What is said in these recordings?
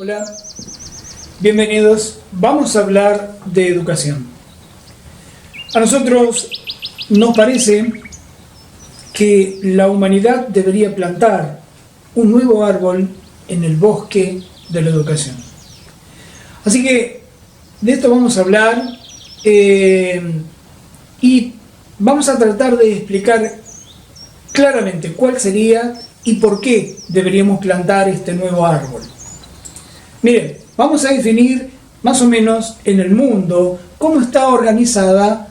Hola, bienvenidos. Vamos a hablar de educación. A nosotros nos parece que la humanidad debería plantar un nuevo árbol en el bosque de la educación. Así que de esto vamos a hablar y vamos a tratar de explicar claramente cuál sería y por qué deberíamos plantar este nuevo árbol. Miren, vamos a definir más o menos en el mundo cómo está organizada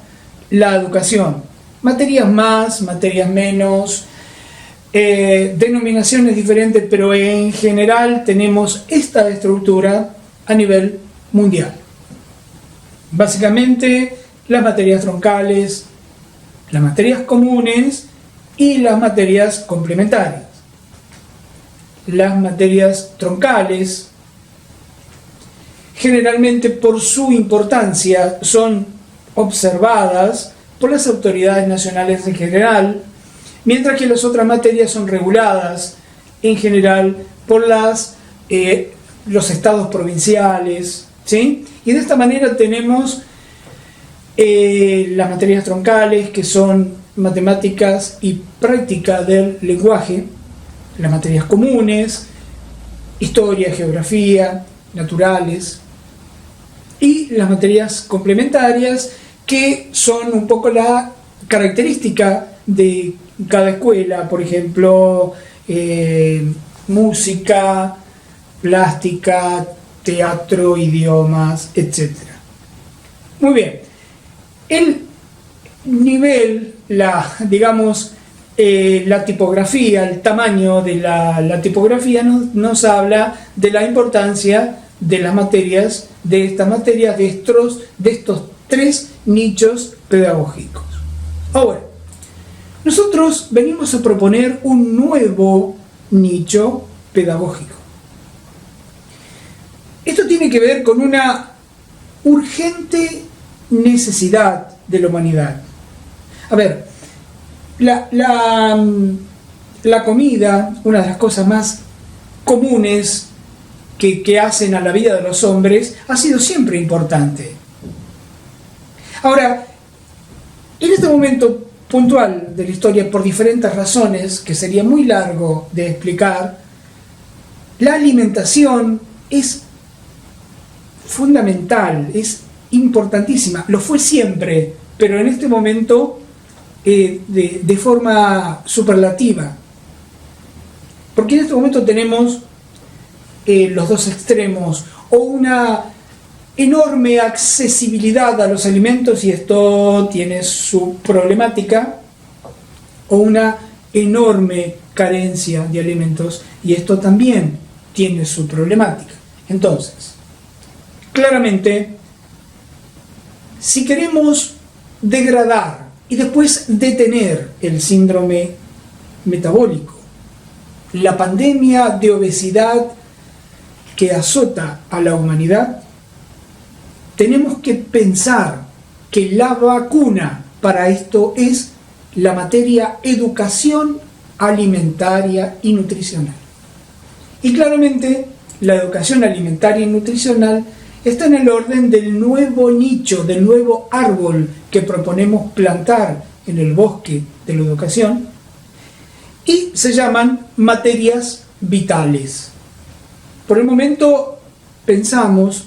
la educación. Materias más, materias menos, denominaciones diferentes, pero en general tenemos esta estructura a nivel mundial. Básicamente las materias troncales, las materias comunes y las materias complementarias. Las materias troncales, generalmente por su importancia, son observadas por las autoridades nacionales en general, mientras que las otras materias son reguladas en general por los estados provinciales, ¿sí? Y de esta manera tenemos las materias troncales, que son matemáticas y práctica del lenguaje, las materias comunes, historia, geografía, naturales, y las materias complementarias, que son un poco la característica de cada escuela, por ejemplo, música, plástica, teatro, idiomas, etc. Muy bien, el nivel, la tipografía, el tamaño de la tipografía nos habla de la importancia de las materias, de estas materias, de estos tres nichos pedagógicos. Ahora, nosotros venimos a proponer un nuevo nicho pedagógico. Esto tiene que ver con una urgente necesidad de la humanidad. A ver, la comida, una de las cosas más comunes que hacen a la vida de los hombres, ha sido siempre importante. Ahora, en este momento puntual de la historia, por diferentes razones, que sería muy largo de explicar, la alimentación es fundamental, es importantísima. Lo fue siempre, pero en este momento de forma superlativa. Porque en este momento tenemos los dos extremos, o una enorme accesibilidad a los alimentos, y esto tiene su problemática, o una enorme carencia de alimentos, y esto también tiene su problemática. Entonces, claramente, si queremos degradar y después detener el síndrome metabólico, la pandemia de obesidad que azota a la humanidad, tenemos que pensar que la vacuna para esto es la materia educación alimentaria y nutricional. Y claramente la educación alimentaria y nutricional está en el orden del nuevo nicho, del nuevo árbol que proponemos plantar en el bosque de la educación, y se llaman materias vitales. Por el momento pensamos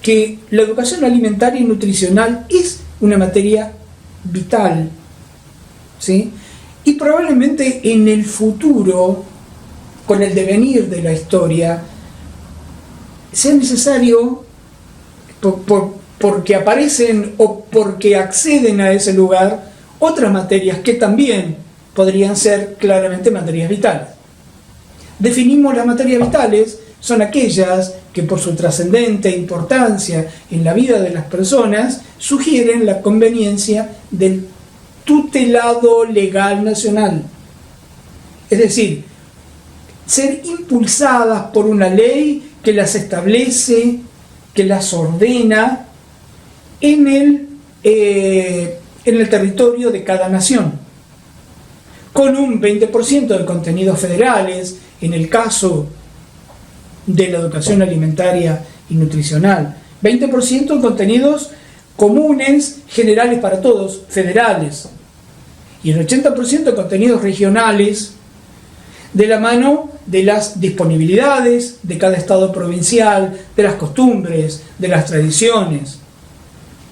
que la educación alimentaria y nutricional es una materia vital, ¿sí? Y probablemente en el futuro, con el devenir de la historia, sea necesario, porque aparecen o porque acceden a ese lugar, otras materias que también podrían ser claramente materias vitales. Definimos las materias vitales, son aquellas que por su trascendente importancia en la vida de las personas sugieren la conveniencia del tutelado legal nacional. Es decir, ser impulsadas por una ley que las establece, que las ordena en el territorio de cada nación, con un 20% de contenidos federales, en el caso de la educación alimentaria y nutricional. 20% en contenidos comunes, generales para todos, federales. Y el 80% en contenidos regionales, de la mano de las disponibilidades de cada estado provincial, de las costumbres, de las tradiciones.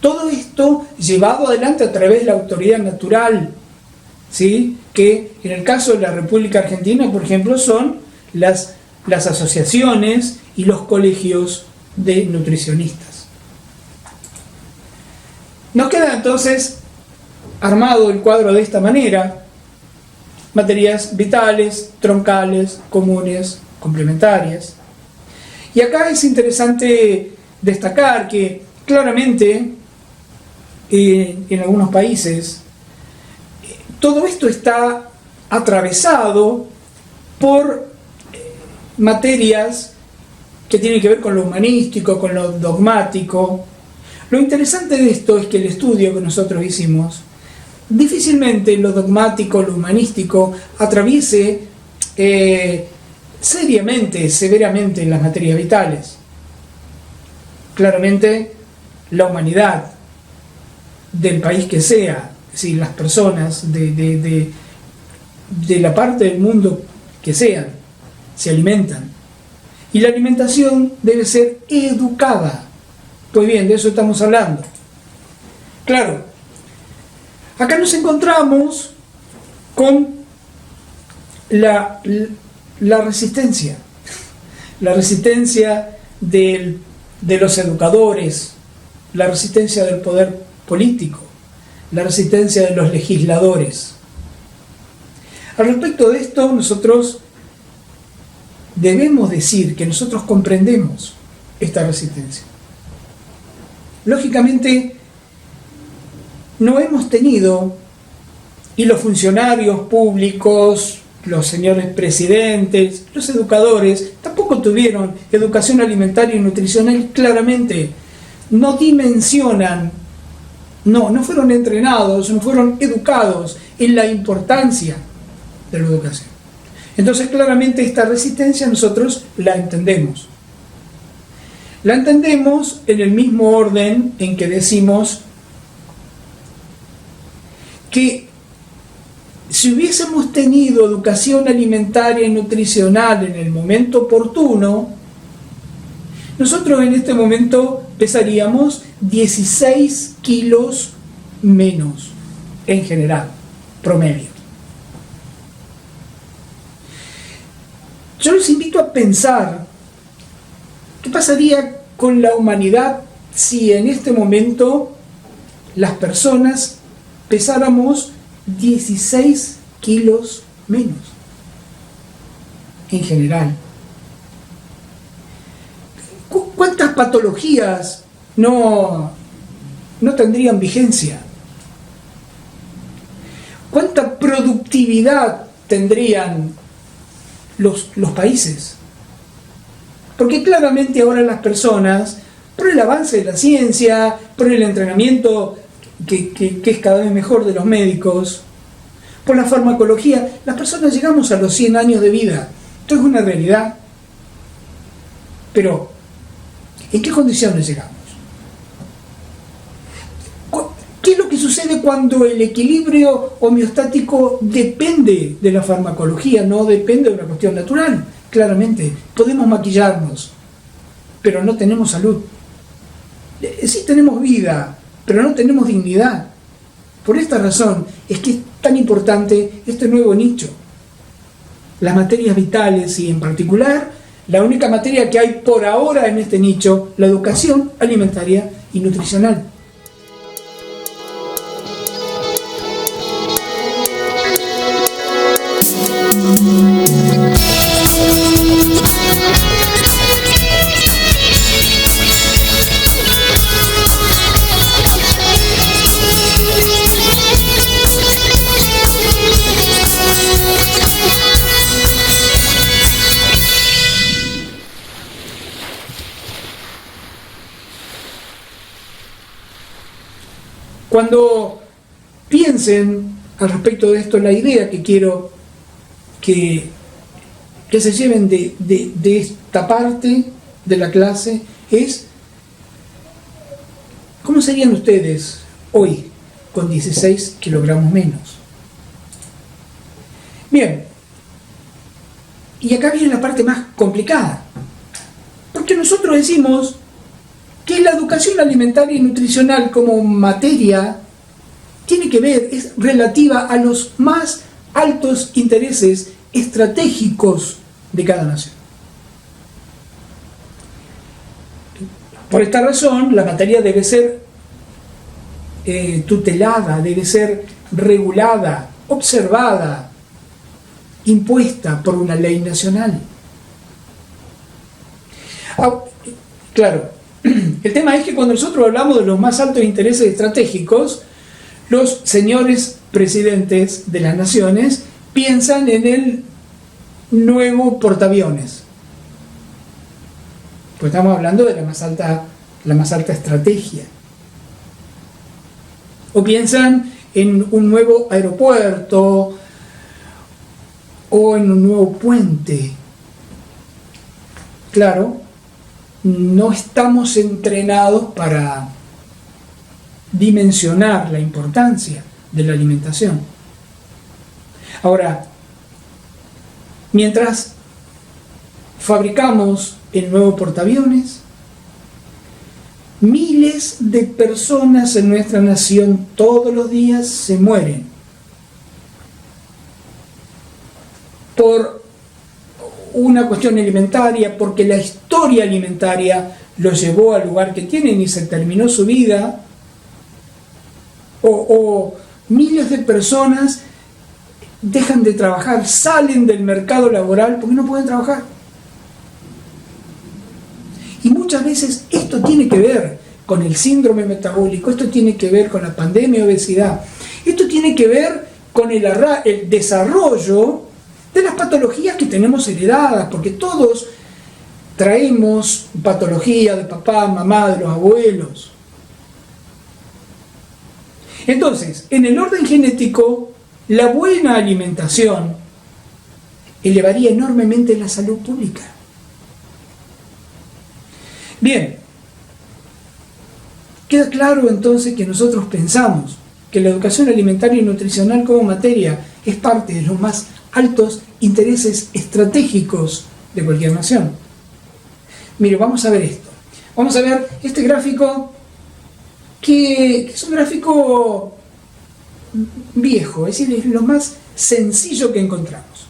Todo esto llevado adelante a través de la autoridad natural, ¿sí? Que en el caso de la República Argentina, por ejemplo, son las asociaciones y los colegios de nutricionistas. Nos queda entonces armado el cuadro de esta manera: materias vitales, troncales, comunes, complementarias. Y acá es interesante destacar que claramente en algunos países todo esto está atravesado por materias que tienen que ver con lo humanístico, con lo dogmático. Lo interesante de esto es que el estudio que nosotros hicimos, difícilmente lo dogmático, lo humanístico, atraviese seriamente, severamente las materias vitales. Claramente, la humanidad del país que sea, si las personas de la parte del mundo que sean, se alimentan. Y la alimentación debe ser educada. Pues bien, de eso estamos hablando. Claro, acá nos encontramos con la resistencia. La resistencia de los educadores, la resistencia del poder político, la resistencia de los legisladores. Al respecto de esto, nosotros debemos decir que nosotros comprendemos esta resistencia. Lógicamente, no hemos tenido, y los funcionarios públicos, los señores presidentes, los educadores, tampoco tuvieron educación alimentaria y nutricional. Claramente no dimensionan, no fueron entrenados, no fueron educados en la importancia de la educación. Entonces, claramente esta resistencia nosotros la entendemos. La entendemos en el mismo orden en que decimos que si hubiésemos tenido educación alimentaria y nutricional en el momento oportuno, nosotros en este momento pesaríamos 16 kilos menos en general, promedio. Yo les invito a pensar qué pasaría con la humanidad si en este momento las personas pesáramos 16 kilos menos en general. ¿Cuántas patologías no tendrían vigencia? ¿Cuánta productividad tendrían los países? Porque claramente ahora las personas, por el avance de la ciencia, por el entrenamiento que es cada vez mejor de los médicos, por la farmacología, las personas llegamos a los 100 años de vida. Esto es una realidad. Pero, ¿en qué condiciones llegamos? ¿Qué es lo que sucede cuando el equilibrio homeostático depende de la farmacología, no depende de una cuestión natural? Claramente, podemos maquillarnos, pero no tenemos salud. Sí tenemos vida, pero no tenemos dignidad. Por esta razón es que es tan importante este nuevo nicho. Las materias vitales y en particular la única materia que hay por ahora en este nicho, la educación alimentaria y nutricional. Cuando piensen al respecto de esto, la idea que quiero que que se lleven de esta parte de la clase es: ¿cómo serían ustedes hoy con 16 kilogramos menos? Bien, y acá viene la parte más complicada, porque nosotros decimos que la educación alimentaria y nutricional como materia tiene que ver, es relativa a los más altos intereses estratégicos de cada nación. Por esta razón, la materia debe ser tutelada, debe ser regulada, observada, impuesta por una ley nacional. Claro, el tema es que cuando nosotros hablamos de los más altos intereses estratégicos, los señores presidentes de las naciones piensan en el nuevo portaaviones. Pues estamos hablando de la más alta estrategia. O piensan en un nuevo aeropuerto o en un nuevo puente. Claro, no estamos entrenados para dimensionar la importancia de la alimentación. Ahora, mientras fabricamos el nuevo portaaviones, miles de personas en nuestra nación todos los días se mueren por una cuestión alimentaria, porque la historia alimentaria los llevó al lugar que tienen y se terminó su vida, o miles de personas dejan de trabajar, salen del mercado laboral porque no pueden trabajar. Y muchas veces esto tiene que ver con el síndrome metabólico, esto tiene que ver con la pandemia de obesidad, esto tiene que ver con el desarrollo de las patologías que tenemos heredadas, porque todos traemos patología de papá, mamá, de los abuelos. Entonces, en el orden genético, la buena alimentación elevaría enormemente la salud pública. Bien, queda claro entonces que nosotros pensamos que la educación alimentaria y nutricional como materia es parte de los más altos intereses estratégicos de cualquier nación. Mire, vamos a ver esto. Vamos a ver este gráfico que es un gráfico viejo, es decir, es lo más sencillo que encontramos.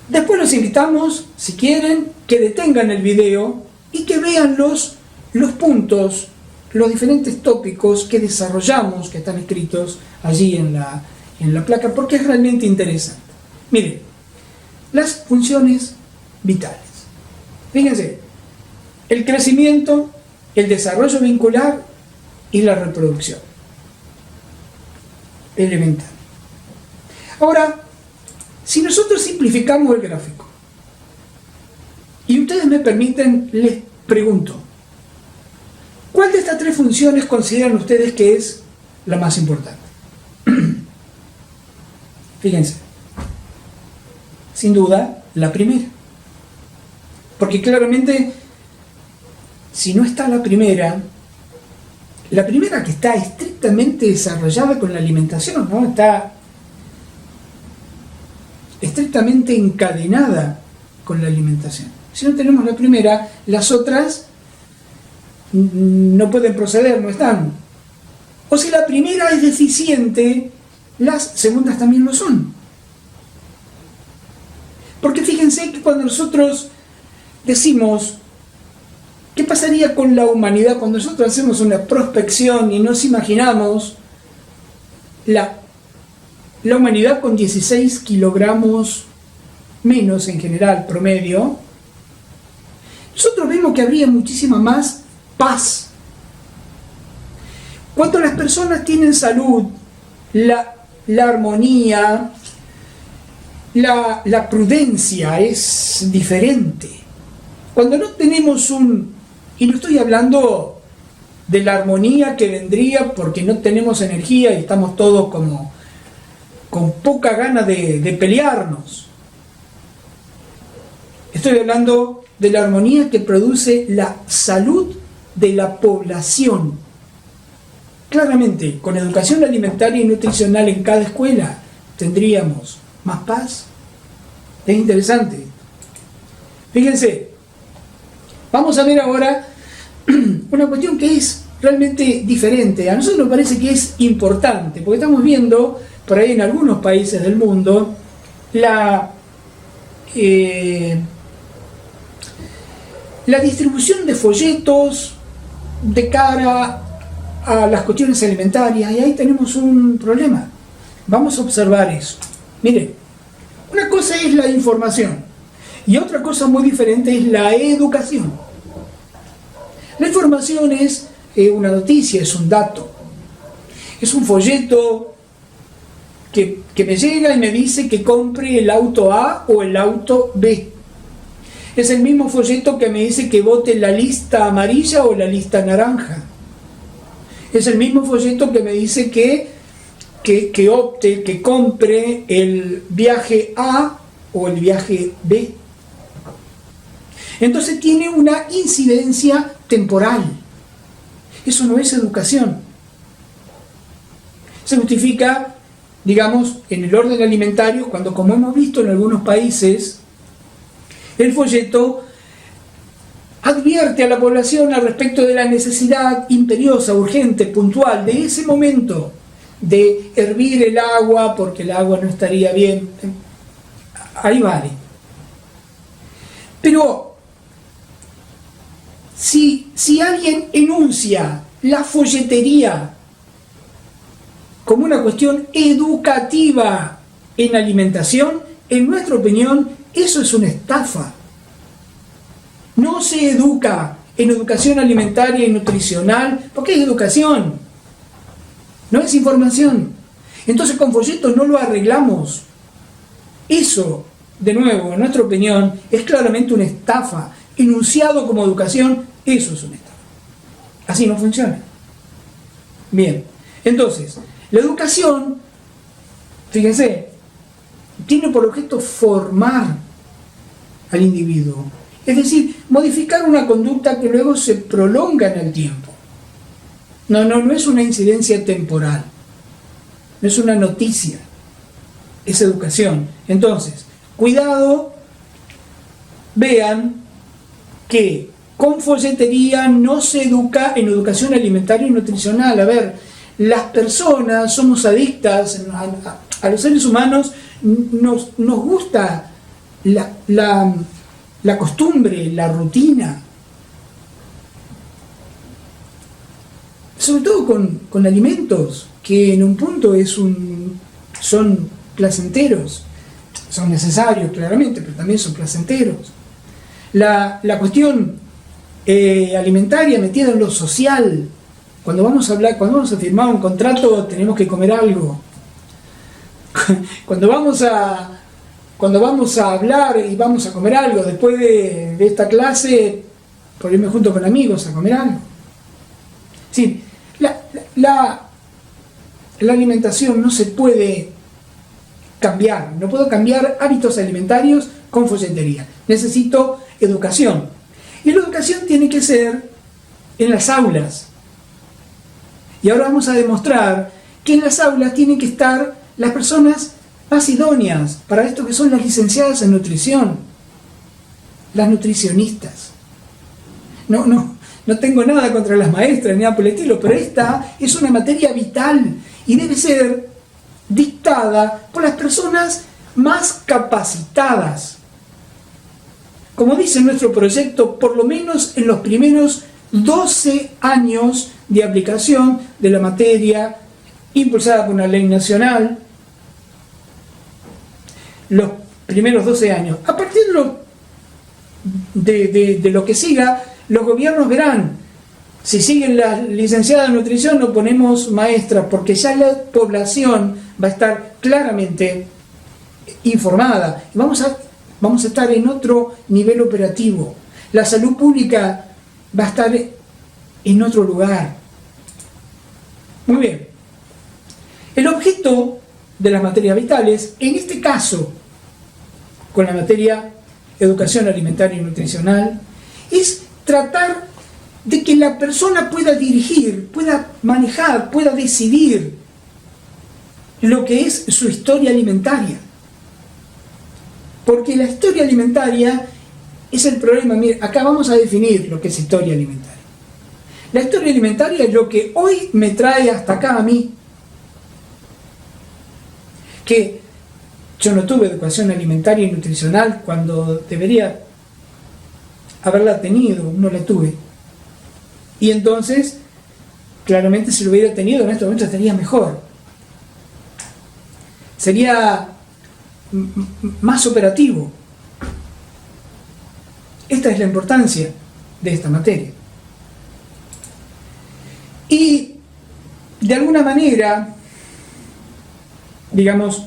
Después los invitamos, si quieren, que detengan el video y que vean los puntos, los diferentes tópicos que desarrollamos, que están escritos allí en la placa, porque es realmente interesante. Miren, las funciones vitales. Fíjense, el crecimiento, el desarrollo vincular y la reproducción. Elemental. Ahora, si nosotros simplificamos el gráfico, y ustedes me permiten, les pregunto, ¿cuál de estas tres funciones consideran ustedes que es la más importante? Fíjense, sin duda, la primera. Porque claramente, si no está la primera que está estrictamente desarrollada con la alimentación, ¿no? Está estrictamente encadenada con la alimentación. Si no tenemos la primera, las otras no pueden proceder, no están. O si la primera es deficiente, las segundas también lo son. Porque fíjense que cuando nosotros decimos, ¿qué pasaría con la humanidad cuando nosotros hacemos una prospección y nos imaginamos la humanidad con 16 kilogramos menos en general, promedio? Nosotros vemos que habría muchísima más paz. Cuando las personas tienen salud, la armonía, la prudencia es diferente. Cuando no tenemos y no estoy hablando de la armonía que vendría porque no tenemos energía y estamos todos como con poca gana de pelearnos. Estoy hablando de la armonía que produce la salud de la población. Claramente, con educación alimentaria y nutricional en cada escuela, tendríamos más paz. Es interesante. Fíjense, vamos a ver ahora una cuestión que es realmente diferente. A nosotros nos parece que es importante, porque estamos viendo por ahí en algunos países del mundo la distribución de folletos de cara a las cuestiones alimentarias, y ahí tenemos un problema. Vamos a observar eso. Miren, una cosa es la información y otra cosa muy diferente es la educación. La información es una noticia, es un dato, es un folleto que me llega y me dice que compre el auto A o el auto B. Es el mismo folleto que me dice que vote la lista amarilla o la lista naranja. Es el mismo folleto que me dice que opte, que compre el viaje A o el viaje B. Entonces tiene una incidencia temporal. Eso no es educación. Se justifica, digamos, en el orden alimentario, cuando, como hemos visto en algunos países, el folleto advierte a la población al respecto de la necesidad imperiosa, urgente, puntual, de ese momento, de hervir el agua porque el agua no estaría bien. Ahí vale. Pero si alguien enuncia la folletería como una cuestión educativa en alimentación, en nuestra opinión, eso es una estafa. No se educa en educación alimentaria y nutricional, porque es educación, no es información. Entonces con folletos no lo arreglamos. Eso, de nuevo, en nuestra opinión, es claramente una estafa. Enunciado como educación, eso es una estafa. Así no funciona. Bien, entonces, la educación, fíjense, tiene por objeto formar al individuo. Es decir, modificar una conducta que luego se prolonga en el tiempo. No es una incidencia temporal. No es una noticia. Es educación. Entonces, cuidado, vean que con folletería no se educa en educación alimentaria y nutricional. A ver, las personas somos adictas a los seres humanos, nos gusta la costumbre, la rutina, sobre todo con alimentos que en un punto son placenteros, son necesarios claramente, pero también son placenteros. La cuestión alimentaria metida en lo social, cuando vamos a firmar un contrato tenemos que comer algo. Cuando vamos a hablar y vamos a comer algo, después de esta clase, por irme junto con amigos a comer algo. Sí, la alimentación no se puede cambiar, no puedo cambiar hábitos alimentarios con folletería. Necesito educación. Y la educación tiene que ser en las aulas. Y ahora vamos a demostrar que en las aulas tienen que estar las personas más idóneas para esto, que son las licenciadas en nutrición, las nutricionistas. No tengo nada contra las maestras ni nada por el estilo, pero esta es una materia vital y debe ser dictada por las personas más capacitadas. Como dice nuestro proyecto, por lo menos en los primeros 12 años de aplicación de la materia impulsada por una ley nacional, los primeros 12 años. A partir de lo que siga, los gobiernos verán. Si siguen las licenciadas en nutrición, no ponemos maestras, porque ya la población va a estar claramente informada. Vamos a estar en otro nivel operativo. La salud pública va a estar en otro lugar. Muy bien. El objeto de las materias vitales, en este caso, con la materia educación alimentaria y nutricional, es tratar de que la persona pueda dirigir, pueda manejar, pueda decidir lo que es su historia alimentaria. Porque la historia alimentaria es el problema. Mire, acá vamos a definir lo que es historia alimentaria. La historia alimentaria es lo que hoy me trae hasta acá a mí. Que yo no tuve educación alimentaria y nutricional cuando debería haberla tenido, no la tuve. Y entonces, claramente si lo hubiera tenido en este momento estaría mejor. Sería más operativo. Esta es la importancia de esta materia. Y de alguna manera, digamos,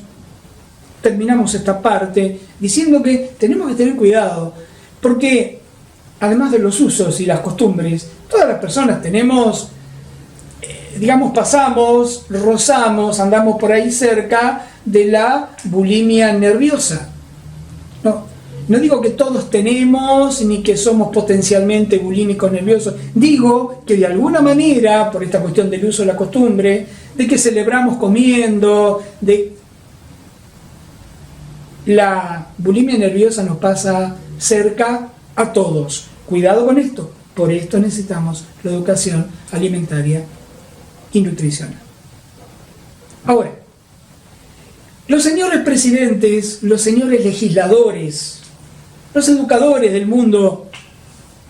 terminamos esta parte diciendo que tenemos que tener cuidado, porque además de los usos y las costumbres, todas las personas tenemos, digamos, pasamos, rozamos, andamos por ahí cerca de la bulimia nerviosa. No digo que todos tenemos, ni que somos potencialmente bulímicos nerviosos. Digo que de alguna manera, por esta cuestión del uso de la costumbre, de que celebramos comiendo, la bulimia nerviosa nos pasa cerca a todos. Cuidado con esto. Por esto necesitamos la educación alimentaria y nutricional. Ahora, los señores presidentes, los señores legisladores, los educadores del mundo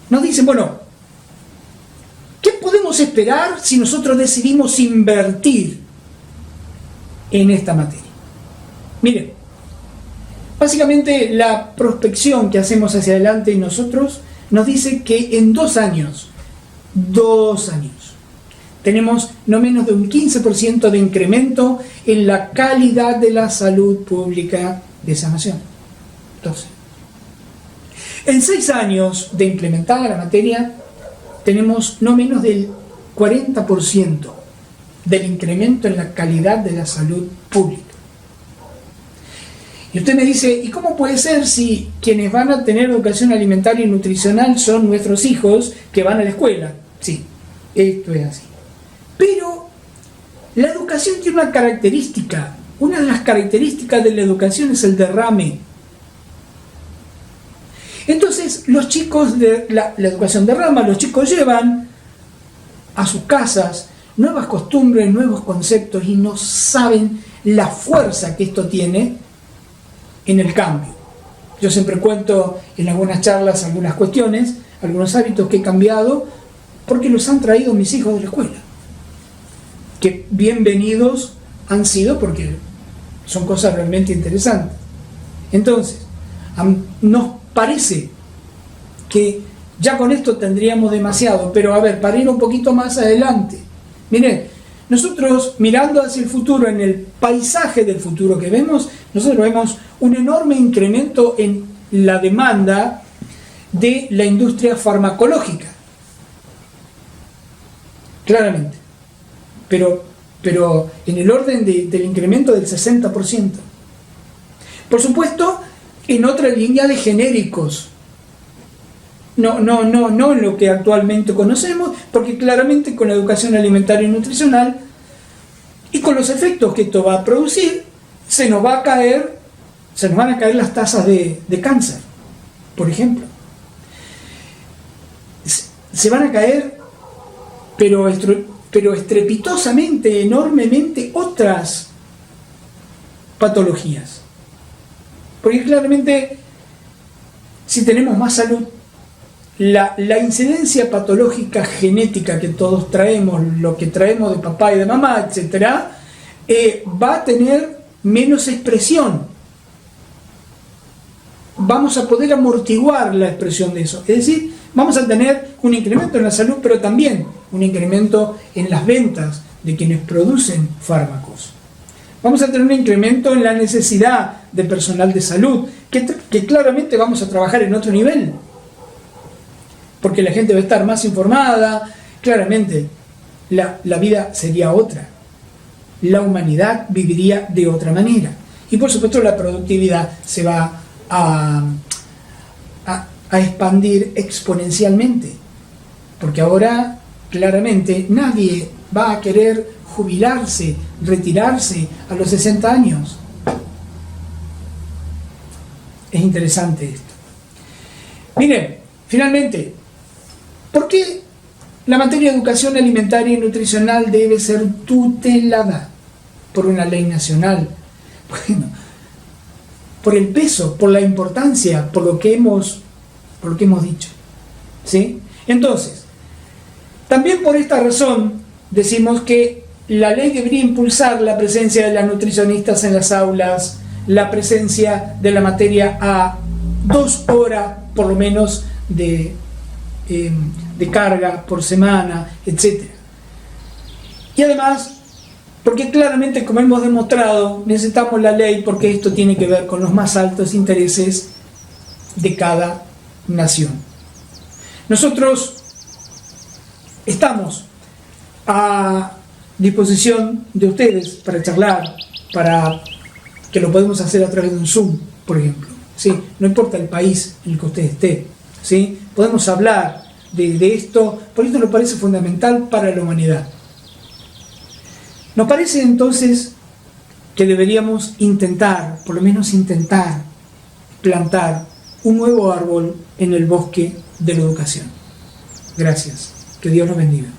nos dicen, bueno, ¿qué podemos esperar si nosotros decidimos invertir en esta materia? Miren, básicamente la prospección que hacemos hacia adelante nosotros nos dice que en 2 años, tenemos no menos de un 15% de incremento en la calidad de la salud pública de esa nación. 12. En 6 años de implementada la materia, tenemos no menos del 40% del incremento en la calidad de la salud pública. Y usted me dice, ¿y cómo puede ser si quienes van a tener educación alimentaria y nutricional son nuestros hijos que van a la escuela? Sí, esto es así. Pero la educación tiene una característica. Una de las características de la educación es el derrame. Entonces, los chicos de la educación derrama, los chicos llevan a sus casas nuevas costumbres, nuevos conceptos y no saben la fuerza que esto tiene en el cambio. Yo siempre cuento en algunas charlas algunas cuestiones, algunos hábitos que he cambiado porque los han traído mis hijos de la escuela. Que bienvenidos han sido porque son cosas realmente interesantes. Entonces, nos parece que ya con esto tendríamos demasiado, pero a ver, para ir un poquito más adelante, miren, nosotros mirando hacia el futuro, en el paisaje del futuro que vemos, nosotros vemos un enorme incremento en la demanda de la industria farmacológica, claramente, pero en el orden del incremento del 60%. Por supuesto, en otra línea de genéricos, no en lo que actualmente conocemos, porque claramente con la educación alimentaria y nutricional y con los efectos que esto va a producir, se nos van a caer las tasas de cáncer, por ejemplo. Se van a caer, pero estrepitosamente, enormemente, otras patologías. Porque claramente, si tenemos más salud, la incidencia patológica genética que todos traemos, lo que traemos de papá y de mamá, etcétera, va a tener menos expresión. Vamos a poder amortiguar la expresión de eso. Es decir, vamos a tener un incremento en la salud, pero también un incremento en las ventas de quienes producen fármacos. Vamos a tener un incremento en la necesidad de personal de salud, que claramente vamos a trabajar en otro nivel, porque la gente va a estar más informada, claramente la vida sería otra, la humanidad viviría de otra manera, y por supuesto la productividad se va a a expandir exponencialmente, porque ahora claramente nadie va a querer jubilarse, retirarse a los 60 años. Es interesante esto. Miren, finalmente, ¿por qué la materia de educación alimentaria y nutricional debe ser tutelada por una ley nacional? Bueno, por el peso, por la importancia, por lo que hemos dicho, ¿sí? Entonces, también por esta razón decimos que la ley debería impulsar la presencia de las nutricionistas en las aulas, la presencia de la materia a 2 horas por lo menos de carga por semana, etc. Y además, porque claramente, como hemos demostrado, necesitamos la ley porque esto tiene que ver con los más altos intereses de cada nación. Nosotros estamos a disposición de ustedes para charlar, para que lo podemos hacer a través de un Zoom, por ejemplo, ¿sí? No importa el país en el que usted esté, ¿sí? Podemos hablar de esto, porque esto nos parece fundamental para la humanidad. Nos parece entonces que deberíamos intentar, por lo menos intentar, plantar un nuevo árbol en el bosque de la educación. Gracias. Que Dios los bendiga.